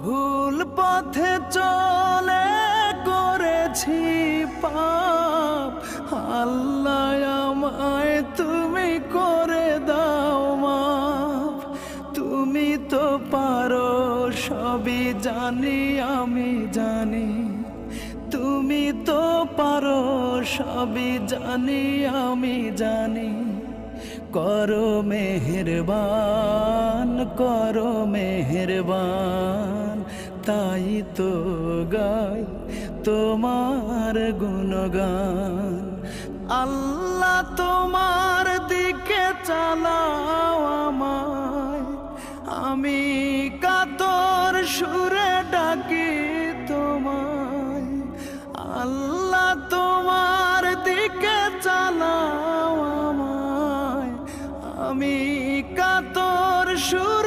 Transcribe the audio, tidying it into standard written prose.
ভুল পথে চলে করেছি পাপ, আল্লাহ আমায় তুমি করে দাও মাফ। তুমি তো পারো সবই জানি আমি জানি, তুমি তো পারো সবই জানি আমি জানি। করো মেহেরবান, করো মেহেরবান, তাই তো গাই তোমার গুণগান। আল্লাহ তোমার দিকে চালাও আমায়, আমি কাতর সুরে ডাকি তোমায়। আল্লাহ তোমার দিকে চালাও আমায়, আমি কাতর সুরে